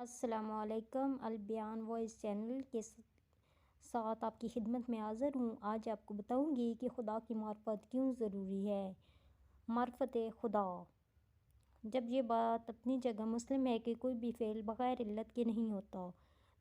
السلام علیکم، البیان voice channel کے ساتھ آپ کی خدمت میں حاضر ہوں۔ آج آپ کو بتاؤں گی کہ خدا کی معرفت کیوں ضروری ہے۔ معرفت خدا، جب یہ بات اپنی جگہ مسلم ہے کہ کوئی بھی فعل بغیر علت کے نہیں ہوتا،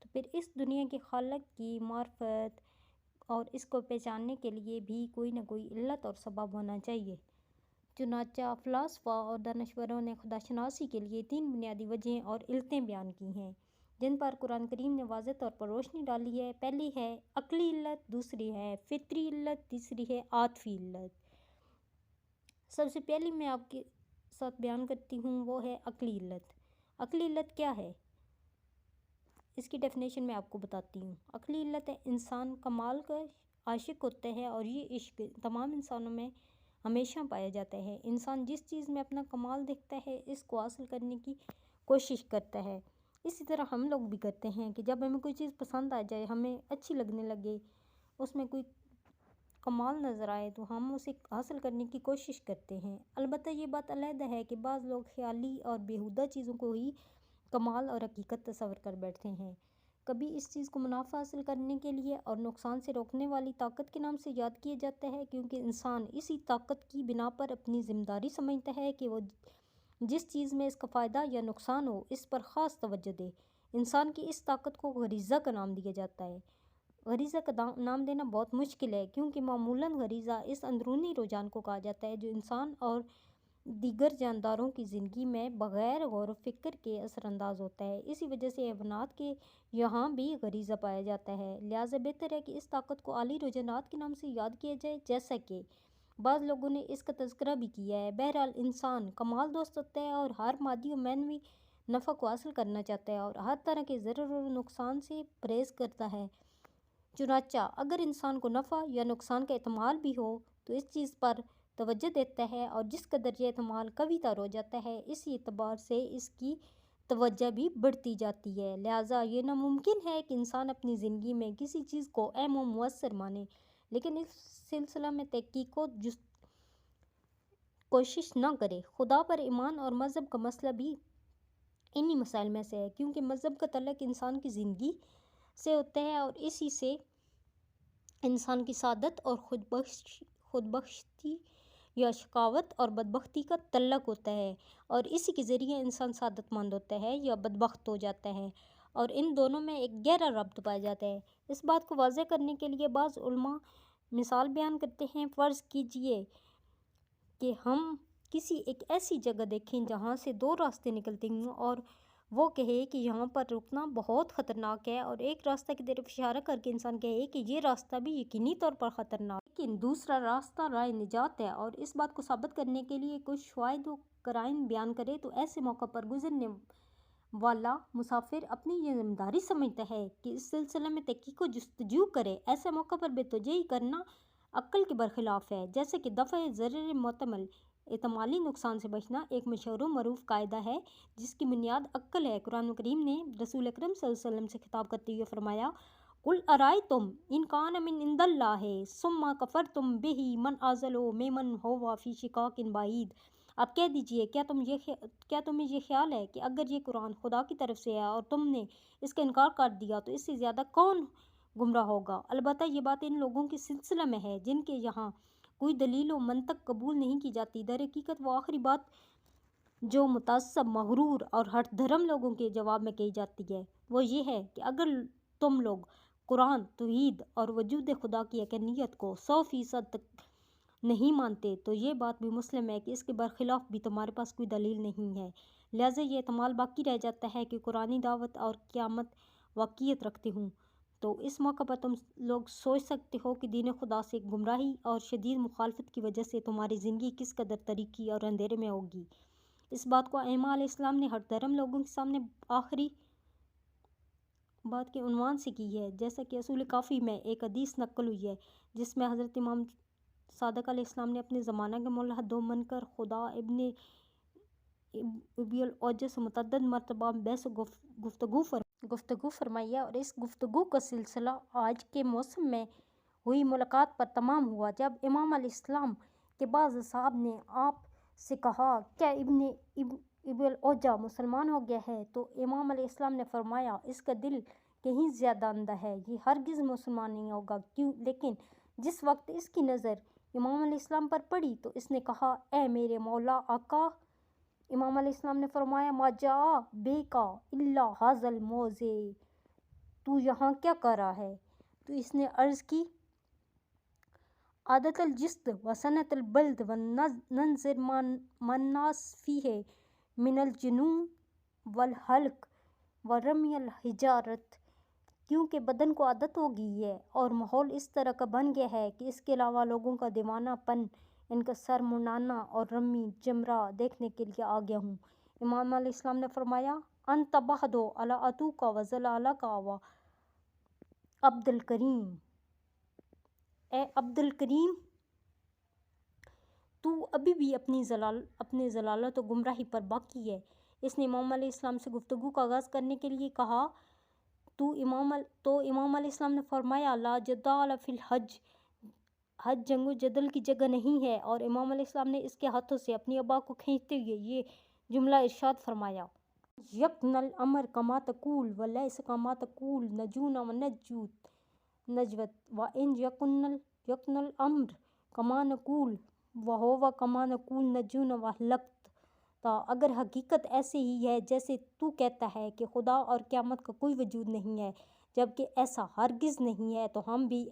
تو پھر اس دنیا کے خالق کی معرفت اور اس کو پہچاننے کے لیے بھی کوئی نہ کوئی علت اور سبب ہونا چاہیے۔ چنانچہ فلاسفہ اور دانشوروں نے خدا شناسی کے لیے 3 بنیادی وجہیں اور علتیں بیان کی ہیں، جن پر قرآن کریم نے واضح طور پر روشنی ڈالی ہے۔ پہلی ہے عقلی علت، دوسری ہے فطری علت، تیسری ہے عاطفی علت۔ سب سے پہلی میں آپ کے ساتھ بیان کرتی ہوں، وہ ہے عقلی علت۔ عقلی علت کیا ہے؟ اس کی ڈیفینیشن میں آپ کو بتاتی ہوں۔ عقلی علت ہے انسان کمال کا عاشق ہوتا ہے، اور یہ عشق تمام انسانوں میں ہمیشہ پایا جاتا ہے۔ انسان جس چیز میں اپنا کمال دیکھتا ہے، اس کو حاصل کرنے کی کوشش کرتا ہے۔ اسی طرح ہم لوگ بھی کرتے ہیں کہ جب ہمیں کوئی چیز پسند آ جائے، ہمیں اچھی لگنے لگے، اس میں کوئی کمال نظر آئے، تو ہم اسے حاصل کرنے کی کوشش کرتے ہیں۔ البتہ یہ بات علیحدہ ہے کہ بعض لوگ خیالی اور بیہودہ چیزوں کو ہی کمال اور حقیقت تصور کر بیٹھتے ہیں۔ کبھی اس چیز کو منافع حاصل کرنے کے لیے اور نقصان سے روکنے والی طاقت کے نام سے یاد کیا جاتا ہے، کیونکہ انسان اسی طاقت کی بنا پر اپنی ذمہ داری سمجھتا ہے کہ وہ جس چیز میں اس کا فائدہ یا نقصان ہو، اس پر خاص توجہ دے۔ انسان کی اس طاقت کو غریزہ کا نام دیا جاتا ہے۔ غریزہ کا نام دینا بہت مشکل ہے، کیونکہ معمولاً غریزہ اس اندرونی رجحان کو کہا جاتا ہے جو انسان اور دیگر جانداروں کی زندگی میں بغیر غور و فکر کے اثر انداز ہوتا ہے۔ اسی وجہ سے حیوانات کے یہاں بھی غریزہ پایا جاتا ہے، لہٰذا بہتر ہے کہ اس طاقت کو اعلیٰ رجحانات کے نام سے یاد کیا جائے، جیسا کہ بعض لوگوں نے اس کا تذکرہ بھی کیا ہے۔ بہرحال انسان کمال دوست ہوتا ہے اور ہر مادی و معنوی نفع کو حاصل کرنا چاہتا ہے اور ہر طرح کے ضرر و نقصان سے پرہیز کرتا ہے۔ چنانچہ اگر انسان کو نفع یا نقصان کا احتمال بھی ہو تو اس چیز پر توجہ دیتا ہے، اور جس قدر یہ احتمال قوی تر ہو جاتا ہے، اسی اعتبار سے اس کی توجہ بھی بڑھتی جاتی ہے۔ لہٰذا یہ ناممکن ہے کہ انسان اپنی زندگی میں کسی چیز کو اہم و مؤثر مانے، لیکن اس سلسلہ میں تحقیق و کوشش نہ کرے۔ خدا پر ایمان اور مذہب کا مسئلہ بھی انہی مسائل میں سے ہے، کیونکہ مذہب کا تعلق انسان کی زندگی سے ہوتا ہے اور اسی سے انسان کی سعادت اور خودبخشی یا شقاوت اور بدبختی کا تعلق ہوتا ہے، اور اسی کے ذریعے انسان سعادت مند ہوتا ہے یا بدبخت ہو جاتا ہے، اور ان دونوں میں ایک گہرا ربط پایا جاتا ہے۔ اس بات کو واضح کرنے کے لیے بعض علماء مثال بیان کرتے ہیں۔ فرض کیجئے کہ ہم کسی ایک ایسی جگہ دیکھیں جہاں سے 2 راستے نکلتے ہوں، اور وہ کہے کہ یہاں پر رکنا بہت خطرناک ہے، اور ایک راستہ کی طرف اشارہ کر کے انسان کہے کہ یہ راستہ بھی یقینی طور پر خطرناک ہے، لیکن دوسرا راستہ راہ نجات ہے، اور اس بات کو ثابت کرنے کے لیے کچھ شواہد و قرائن بیان کرے، تو ایسے موقع پر گزرنے والا مسافر اپنی یہ ذمہ داری سمجھتا ہے کہ اس سلسلے میں تحقیق و جستجو کرے۔ ایسے موقع پر بے توجہی کرنا عقل کے برخلاف ہے، جیسے کہ دفع ضرر محتمل احتمالی نقصان سے بچنا ایک مشہور و معروف قاعدہ ہے جس کی بنیاد عقل ہے۔ قرآن کریم نے رسول اکرم صلی اللہ علیہ وسلم سے خطاب کرتے ہوئے فرمایا، قُلْ أَرَأَيْتُمْ إِنْ كَانَ مِنْ عِنْدِ اللَّهِ ثُمَّ كَفَرْتُمْ بِهِ مَنْ أَضَلُّ مِمَّنْ هُوَ فِي شِقَاقٍ بَعِيدٍ۔ آپ کہہ دیجئے، کیا تمہیں یہ خیال ہے کہ اگر یہ قرآن خدا کی طرف سے ہے اور تم نے اس کا انکار کر دیا تو اس سے زیادہ کون گمراہ ہوگا؟ البتہ یہ بات ان لوگوں کے سلسلہ میں ہے جن کے یہاں کوئی دلیل و منطق قبول نہیں کی جاتی۔ در حقیقت وہ آخری بات جو متعصب، مغرور اور ہٹ دھرم لوگوں کے جواب میں کہی جاتی ہے، وہ یہ ہے کہ اگر تم لوگ قرآن، توحید اور وجود خدا کی حقانیت کو 100% تک نہیں مانتے، تو یہ بات بھی مسلم ہے کہ اس کے برخلاف بھی تمہارے پاس کوئی دلیل نہیں ہے۔ لہٰذا یہ احتمال باقی رہ جاتا ہے کہ قرآنی دعوت اور قیامت واقعیت رکھتے ہوں، تو اس موقع پر تم لوگ سوچ سکتے ہو کہ دین خدا سے گمراہی اور شدید مخالفت کی وجہ سے تمہاری زندگی کس قدر تاریکی اور اندھیرے میں ہوگی۔ اس بات کو ائمہ علیہ السلام نے ہر دھرم لوگوں کے سامنے آخری بات کے عنوان سے کی ہے، جیسا کہ اصول کافی میں ایک حدیث نقل ہوئی ہے جس میں حضرت امام صادق علیہ السلام نے اپنے زمانہ کے ملحد و منکر خدا ابن ابی العوجہ سے متعدد مرتبہ بحث و گفتگو فرمائی ہے، اور اس گفتگو کا سلسلہ آج کے موسم میں ہوئی ملاقات پر تمام ہوا، جب امام علیہ السلام کے بعض اصحاب نے آپ سے کہا، کیا ابن العوجہ مسلمان ہو گیا ہے تو امام علیہ السلام نے فرمایا اس کا دل کہیں زیادہ اندھا ہے، یہ ہرگز مسلمان نہیں ہوگا۔ کیوں؟ لیکن جس وقت اس کی نظر امام علیہ السلام پر پڑی تو اس نے کہا اے میرے مولا آقا۔ امام علیہ السلام نے فرمایا ما جاء بیکا الا ھذا الموضع، تو یہاں کیا کر رہا ہے؟ تو اس نے عرض کی عادت الجسد و صنعت البلد و ننظر ما الناس فیہ من الجنون والحلق و رمی الحجارت، کیونکہ بدن کو عادت ہو گئی ہے اور ماحول اس طرح کا بن گیا ہے کہ اس کے علاوہ لوگوں کا دیوانہ پن، ان کا سر منڈانا اور رمی جمرہ دیکھنے کے لیے آ گیا ہوں۔ امام علیہ السلام نے فرمایا انت بہدو علی عتوک و ضلالک و عبد الکریم، اے عبد الکریم تو ابھی بھی اپنے ضلالت و گمراہی پر باقی ہے۔ اس نے امام علیہ السلام سے گفتگو کا آغاز کرنے کے لیے کہا تو امام علیہ السلام نے فرمایا لا جدال فی الحج، حج جنگ و جدل کی جگہ نہیں ہے، اور امام علیہ السلام نے اس کے ہاتھوں سے اپنی ابا کو کھینچتے ہوئے یہ جملہ ارشاد فرمایا یکن الامر کما تقول ولیس کما تقول نجون و نجوت و ان یکن الامر کما نقول وہو کما نقول نجون و ہلکت، اگر حقیقت ایسے ہی ہے جیسے تو کہتا ہے کہ خدا اور قیامت کا کوئی وجود نہیں ہے، جبکہ ایسا ہرگز نہیں ہے، تو ہم بھی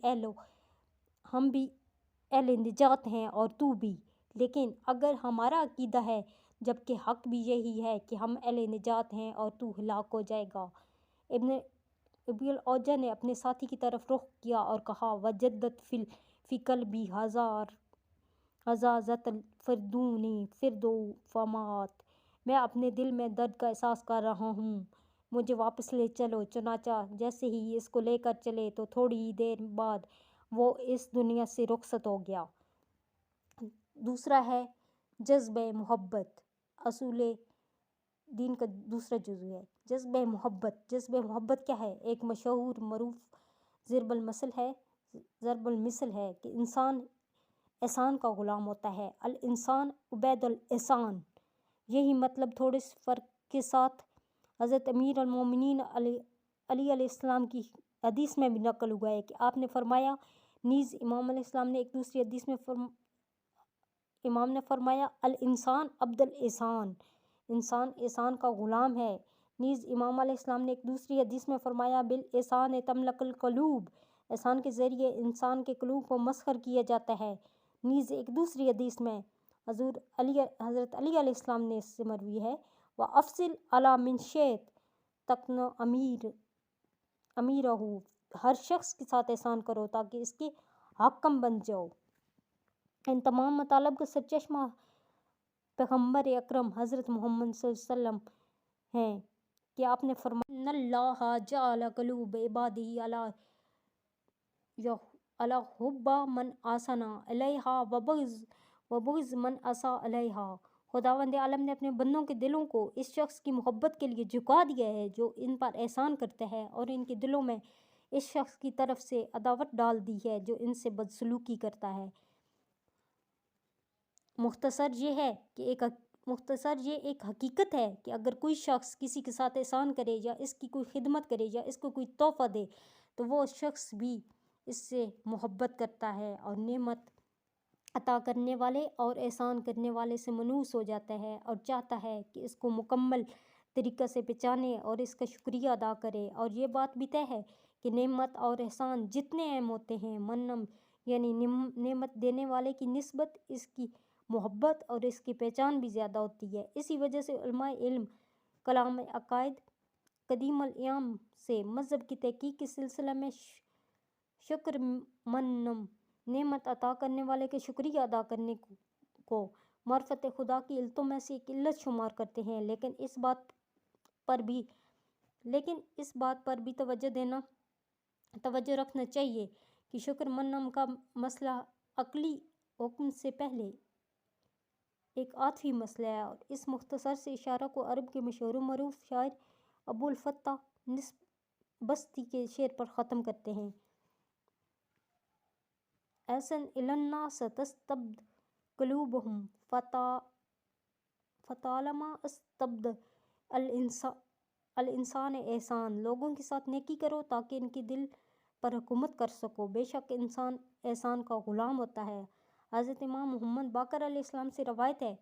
اہل نجات ہیں اور تو بھی، لیکن اگر ہمارا عقیدہ ہے جبکہ حق بھی یہی ہے کہ ہم اہل نجات ہیں اور تو ہلاک ہو جائے گا۔ ابن العوجہ نے اپنے ساتھی کی طرف رخ کیا اور کہا وجدت فی قلبی حزازۃ الفردونی فردو فمات، میں اپنے دل میں درد کا احساس کر رہا ہوں، مجھے واپس لے چلو۔ چنانچہ جیسے ہی اس کو لے کر چلے تو تھوڑی ہی دیر بعد وہ اس دنیا سے رخصت ہو گیا۔ دوسرا ہے جذبہ محبت، اصول دین کا دوسرا جزو ہے جذبہ محبت۔ جذبہ محبت کیا ہے؟ ایک مشہور معروف ضرب المثل ہے کہ انسان احسان کا غلام ہوتا ہے، الانسان عبید الاحسان۔ یہی مطلب تھوڑے فرق کے ساتھ حضرت امیر المومنین علی علیہ السلام کی حدیث میں بھی نقل ہوا ہے کہ آپ نے فرمایا نیز امام علیہ السلام نے ایک دوسری حدیث میں امام نے فرمایا الانسان عبد الاحسان، انسان احسان کا غلام ہے۔ نیز امام علیہ السلام نے ایک دوسری حدیث میں فرمایا بالاحسان تملک القلوب، احسان کے ذریعے انسان کے قلوب کو مسخر کیا جاتا ہے۔ نیز ایک دوسری حدیث میں حضرت علی علیہ السلام نے اس سے مروی ہے وَأَفْصِلْ عَلَى مِنْ شِئْتَ تَكُنْ أَمِيرَهُ، ہر شخص کے ساتھ احسان کرو تاکہ اس کے حاکم بن جاؤ۔ ان تمام مطالب کا سرچشمہ پیغمبر اکرم حضرت محمد صلی اللہ علیہ وسلم ہیں کہ آپ نے فرمایا ان اللہ جعل قلوب عبادہ علی حب من احسن الیہا وبغض من اساء الیہا، خداوند عالم نے اپنے بندوں کے دلوں کو اس شخص کی محبت کے لیے جھکا دیا ہے جو ان پر احسان کرتا ہے، اور ان کے دلوں میں اس شخص کی طرف سے عداوت ڈال دی ہے جو ان سے بدسلوکی کرتا ہے۔ مختصر یہ ایک حقیقت ہے کہ اگر کوئی شخص کسی کے ساتھ احسان کرے یا اس کی کوئی خدمت کرے یا اس کو کوئی تحفہ دے تو وہ شخص بھی اس سے محبت کرتا ہے اور نعمت عطا کرنے والے اور احسان کرنے والے سے منوس ہو جاتا ہے اور چاہتا ہے کہ اس کو مکمل طریقہ سے پہچانے اور اس کا شکریہ ادا کرے۔ اور یہ بات بھی طے ہے کہ نعمت اور احسان جتنے اہم ہوتے ہیں، منعم یعنی نعمت دینے والے کی نسبت اس کی محبت اور اس کی پہچان بھی زیادہ ہوتی ہے۔ اسی وجہ سے علماء علم کلام عقائد قدیم الایام سے مذہب کی تحقیق کے سلسلہ میں شکر منعم نعمت عطا کرنے والے کے شکریہ ادا کرنے کو معرفت خدا کی علتوں میں سے ایک علت شمار کرتے ہیں، لیکن اس بات پر بھی توجہ رکھنا چاہیے کہ شکر منعم کا مسئلہ عقلی حکم سے پہلے ایک عاطفی مسئلہ ہے، اور اس مختصر سے اشارہ کو عرب کے مشہور و معروف شاعر ابو الفتح بستی کے شعر پر ختم کرتے ہیں احسن الی الناس تستبد قلوبہم فطالما استبد الانسان احسان، لوگوں کے ساتھ نیکی کرو تاکہ ان کے دل پر حکومت کر سکو، بے شک انسان احسان کا غلام ہوتا ہے۔ حضرت امام محمد باقر علیہ السلام سے روایت ہے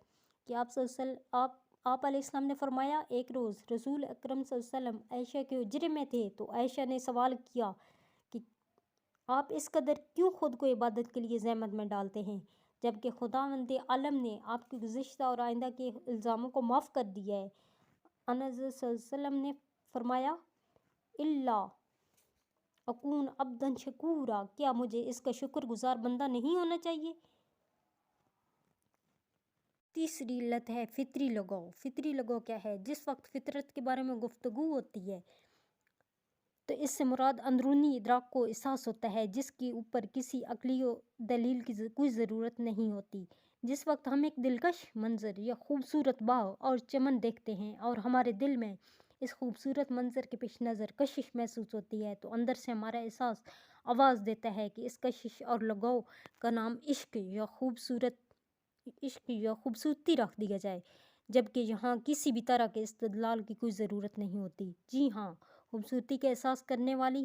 کہ آپ علیہ السلام نے فرمایا، ایک روز رسول اکرم صلی اللہ علیہ وسلم عائشہ کے حجرے میں تھے تو عائشہ نے سوال کیا کہ آپ اس قدر کیوں خود کو عبادت کے لیے زحمت میں ڈالتے ہیں جبکہ خداوند عالم نے آپ کے گزشتہ اور آئندہ کے الزاموں کو معاف کر دیا ہے۔ حضرت صلی اللہ علیہ وسلم نے فرمایا، اللہ اکون عبدا شکورا، کیا مجھے اس کا شکر گزار بندہ نہیں ہونا چاہیے؟ تیسری علت ہے فطری لگاؤ۔ فطری لگاؤ کیا ہے؟ جس وقت فطرت کے بارے میں گفتگو ہوتی ہے تو اس سے مراد اندرونی ادراک کو احساس ہوتا ہے جس کے اوپر کسی عقلی و دلیل کی کوئی ضرورت نہیں ہوتی۔ جس وقت ہم ایک دلکش منظر یا خوبصورت باغ اور چمن دیکھتے ہیں اور ہمارے دل میں اس خوبصورت منظر کے پیش نظر کشش محسوس ہوتی ہے تو اندر سے ہمارا احساس آواز دیتا ہے کہ اس کشش اور لگاؤ کا نام عشق یا خوبصورتی رکھ دیا جائے، جبکہ یہاں کسی بھی طرح کے استدلال کی کوئی ضرورت نہیں ہوتی۔ جی ہاں، خوبصورتی کا احساس کرنے والی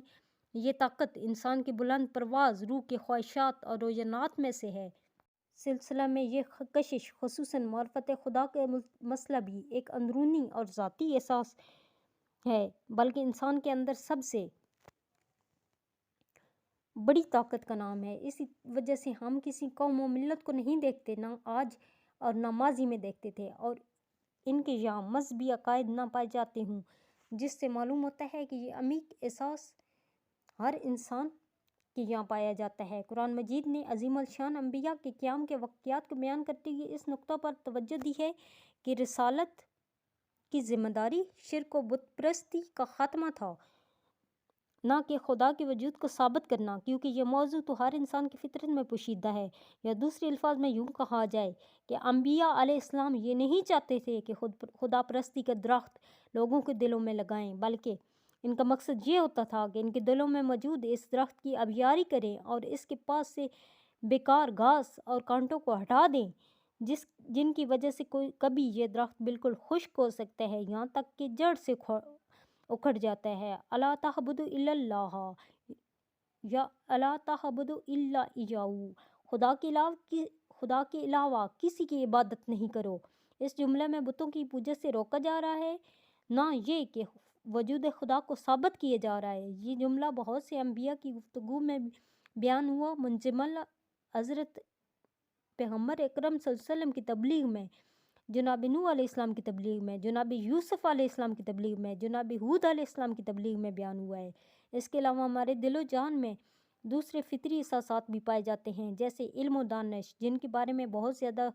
یہ طاقت انسان کی بلند پرواز روح کے خواہشات اور رجحانات میں سے ہے۔ سلسلہ میں یہ کشش خصوصاً معرفت خدا کا مسئلہ بھی ایک اندرونی اور ذاتی احساس ہے، بلکہ انسان کے اندر سب سے بڑی طاقت کا نام ہے۔ اسی وجہ سے ہم کسی قوم و ملت کو نہیں دیکھتے، نہ آج اور نہ ماضی میں دیکھتے تھے، اور ان کے یہاں مذہبی عقائد نہ پائے جاتے ہوں، جس سے معلوم ہوتا ہے کہ یہ عمیق احساس ہر انسان کے یہاں پایا جاتا ہے۔ قرآن مجید نے عظیم الشان انبیاء کے قیام کے واقعات کو بیان کرتے ہوئے اس نقطہ پر توجہ دی ہے کہ رسالت کی ذمہ داری شرک و بت پرستی کا خاتمہ تھا، نہ کہ خدا کے وجود کو ثابت کرنا، کیونکہ یہ موضوع تو ہر انسان کی فطرت میں پوشیدہ ہے۔ یا دوسرے الفاظ میں یوں کہا جائے کہ انبیاء علیہ السلام یہ نہیں چاہتے تھے کہ خدا پرستی کا درخت لوگوں کے دلوں میں لگائیں، بلکہ ان کا مقصد یہ ہوتا تھا کہ ان کے دلوں میں موجود اس درخت کی آبیاری کریں اور اس کے پاس سے بیکار گھاس اور کانٹوں کو ہٹا دیں جن کی وجہ سے کبھی یہ درخت بالکل خشک ہو سکتا ہے یہاں تک کہ جڑ سے اکھڑ جاتا ہے۔ الا تعبدوا الا اللہ یا الا تعبدوا الا ایاہ، خدا کے علاوہ کسی کی عبادت نہیں کرو۔ اس جملے میں بتوں کی پوجا سے روکا جا رہا ہے، نہ یہ کہ وجود خدا کو ثابت کیا جا رہا ہے۔ یہ جملہ بہت سے انبیاء کی گفتگو میں بیان ہوا، منجمل حضرت پیغمبر اکرم صلی اللہ علیہ وسلم کی تبلیغ میں، جناب نوح علیہ السلام کی تبلیغ میں، جناب یوسف علیہ السلام کی تبلیغ میں، جناب ہود علیہ السلام کی تبلیغ میں بیان ہوا ہے۔ اس کے علاوہ ہمارے دل و جان میں دوسرے فطری احساسات بھی پائے جاتے ہیں، جیسے علم و دانش، جن کے بارے میں بہت زیادہ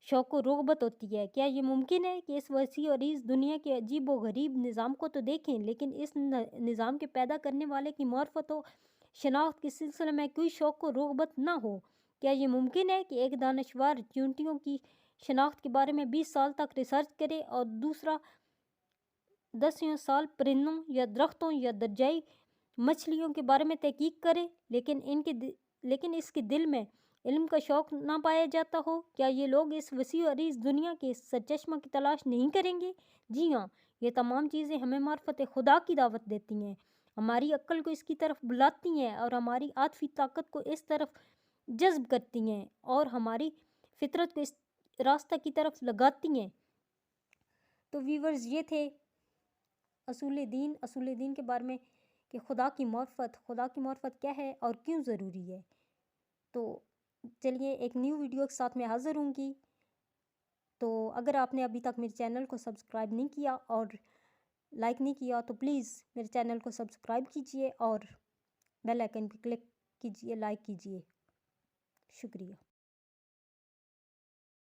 شوق و رغبت ہوتی ہے۔ کیا یہ ممکن ہے کہ اس وسیع و عریض دنیا کے عجیب و غریب نظام کو تو دیکھیں، لیکن اس نظام کے پیدا کرنے والے کی معرفت و شناخت کے سلسلے میں کوئی شوق و رغبت نہ ہو؟ کیا یہ ممکن ہے کہ ایک دانشور چیونٹیوں کی شناخت کے بارے میں 20 سال تک ریسرچ کرے اور دوسرا 10 سال پرندوں یا درختوں یا دریائی مچھلیوں کے بارے میں تحقیق کرے، لیکن اس کے دل میں علم کا شوق نہ پایا جاتا ہو؟ کیا یہ لوگ اس وسیع و عریض دنیا کے سرچشمہ کی تلاش نہیں کریں گے؟ جی ہاں، یہ تمام چیزیں ہمیں معرفت خدا کی دعوت دیتی ہیں، ہماری عقل کو اس کی طرف بلاتی ہیں اور ہماری عاطفی طاقت کو اس طرف جذب کرتی ہیں اور ہماری فطرت کو اس راستہ کی طرف لگاتی ہیں۔ تو ویورز، یہ تھے اصول دین کے بارے میں کہ خدا کی معرفت کیا ہے اور کیوں ضروری ہے۔ تو چلیے ایک نیو ویڈیو کے ساتھ میں حاضر ہوں گی۔ تو اگر آپ نے ابھی تک میرے چینل کو سبسکرائب نہیں کیا اور لائک نہیں کیا تو پلیز میرے چینل کو سبسکرائب کیجئے اور بیل آئیکن پہ کلک کیجئے، لائک کیجئے۔ شکریہ۔